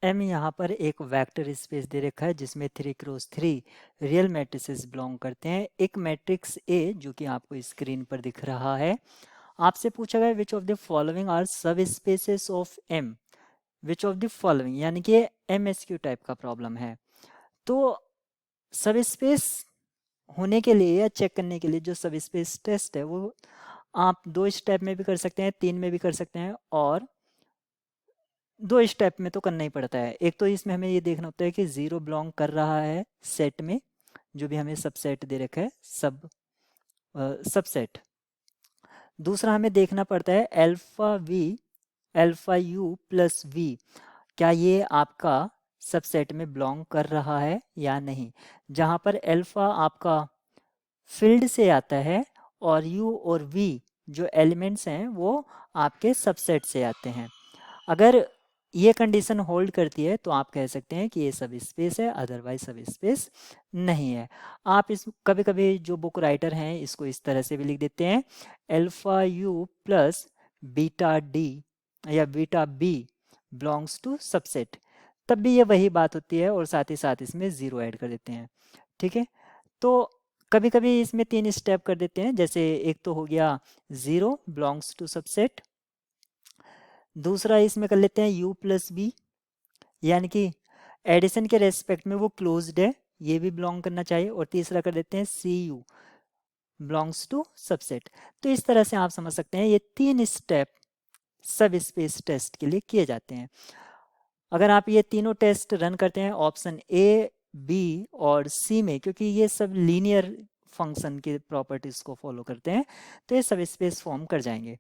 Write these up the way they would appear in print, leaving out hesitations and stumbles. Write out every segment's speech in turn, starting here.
M यहाँ पर एक वेक्टर स्पेस दे रखा है जिसमें 3x3 रियल मैट्रिसेस बिलोंग करते हैं। एक मैट्रिक्स ए जो कि आपको स्क्रीन पर दिख रहा है। आपसे पूछा गया which of the following are subspaces of M, which of the following, यानी कि एमएसक्यू टाइप का प्रॉब्लम है। तो सब स्पेस होने के लिए या चेक करने के लिए जो सब स्पेस टेस्ट है वो आप 2 स्टेप में भी कर सकते हैं, 3 में भी कर सकते हैं, और 2 स्टेप में तो करना ही पड़ता है। एक तो इसमें हमें ये देखना होता है कि 0 बिलोंग कर रहा है सेट में, जो भी हमें सबसेट दे रखा है, सबसेट। दूसरा हमें देखना पड़ता है अल्फा यू प्लस वी, क्या ये आपका सबसेट में बिलोंग कर रहा है या नहीं। जहाँ पर अल्फा आपका फील्ड से आता है और यू और वी जो एलिमेंट्स हैं वो आपके सबसेट से आते हैं। अगर ये कंडीशन होल्ड करती है तो आप कह सकते हैं कि ये सब स्पेस है, अदरवाइज सब स्पेस नहीं है। आप इस कभी कभी जो बुक राइटर हैं इसको इस तरह से भी लिख देते हैं, alpha U plus beta D या beta B belongs to subset, तब भी ये वही बात होती है और साथ ही साथ इसमें ज़ीरो ऐड कर देते हैं। ठीक है, तो कभी कभी इसमें 3 स्टेप कर देते हैं, जैसे एक तो हो गया 0 बिलोंग्स टू सबसेट, दूसरा इसमें कर लेते हैं u प्लस बी, यानी कि एडिशन के रेस्पेक्ट में वो क्लोज्ड है, ये भी बिलोंग करना चाहिए, और तीसरा कर देते हैं सी यू बिलोंग्स टू सबसेट। तो इस तरह से आप समझ सकते हैं ये 3 स्टेप सब स्पेस टेस्ट के लिए किए जाते हैं। अगर आप ये तीनों टेस्ट रन करते हैं ऑप्शन ए, बी और सी में, क्योंकि ये सब लीनियर फंक्शन के प्रॉपर्टीज को फॉलो करते हैं, तो ये सब स्पेस फॉर्म कर जाएंगे।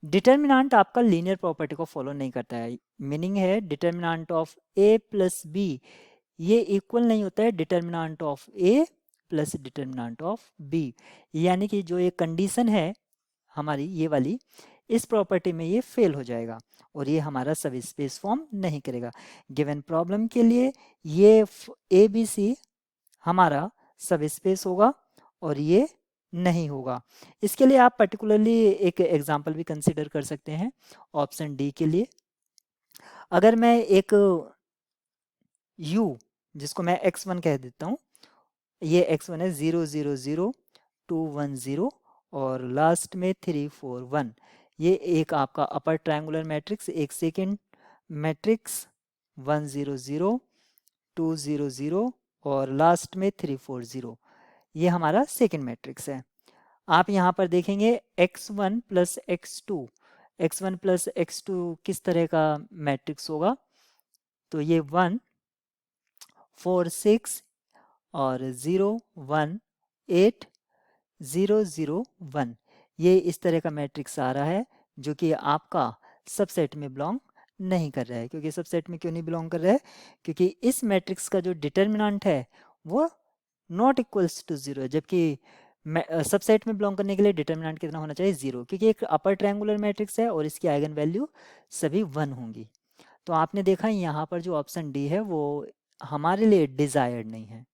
डिटर्मिनांट आपका लीनियर प्रॉपर्टी को फॉलो नहीं करता है, मीनिंग है determinant of A plus B ये इक्वल नहीं होता है determinant of A plus determinant of B, यानी कि जो ये कंडीशन है हमारी ये वाली, इस प्रॉपर्टी में ये फेल हो जाएगा और ये हमारा सब स्पेस फॉर्म नहीं करेगा। गिवन प्रॉब्लम के लिए ये ए बी सी हमारा सब स्पेस होगा और ये नहीं होगा। इसके लिए आप पर्टिकुलरली एक एग्जांपल भी कंसिडर कर सकते हैं ऑप्शन डी के लिए। अगर मैं एक u जिसको मैं x1 कह देता हूँ, ये x1 है 0 0 0 2 1 0 और लास्ट में 3 4 1, ये एक आपका अपर ट्रायंगुलर मैट्रिक्स, एक सेकेंड मैट्रिक्स 1 0 0 2 0 0 और लास्ट में 3 4 0, ये हमारा सेकेंड मैट्रिक्स है। आप यहाँ पर देखेंगे x1 plus x2, x1 plus x2 किस तरह का मैट्रिक्स होगा, तो ये 1 4 6 और 0 1 8 0 0 1, ये इस तरह का मैट्रिक्स आ रहा है जो कि आपका सबसेट में बिलोंग नहीं कर रहा है। क्योंकि सबसेट में क्यों नहीं बिलोंग कर रहा है, क्योंकि इस मैट्रिक्स का जो डिटर्मिनेंट है वो नॉट इक्वल्स टू 0 है, जबकि सबसेट में बिलोंग करने के लिए डिटर्मिनेंट कितना होना चाहिए 0, क्योंकि एक अपर ट्रायंगुलर मैट्रिक्स है और इसकी आइगन वैल्यू सभी 1 होंगी। तो आपने देखा यहाँ पर जो ऑप्शन डी है वो हमारे लिए डिजायर्ड नहीं है।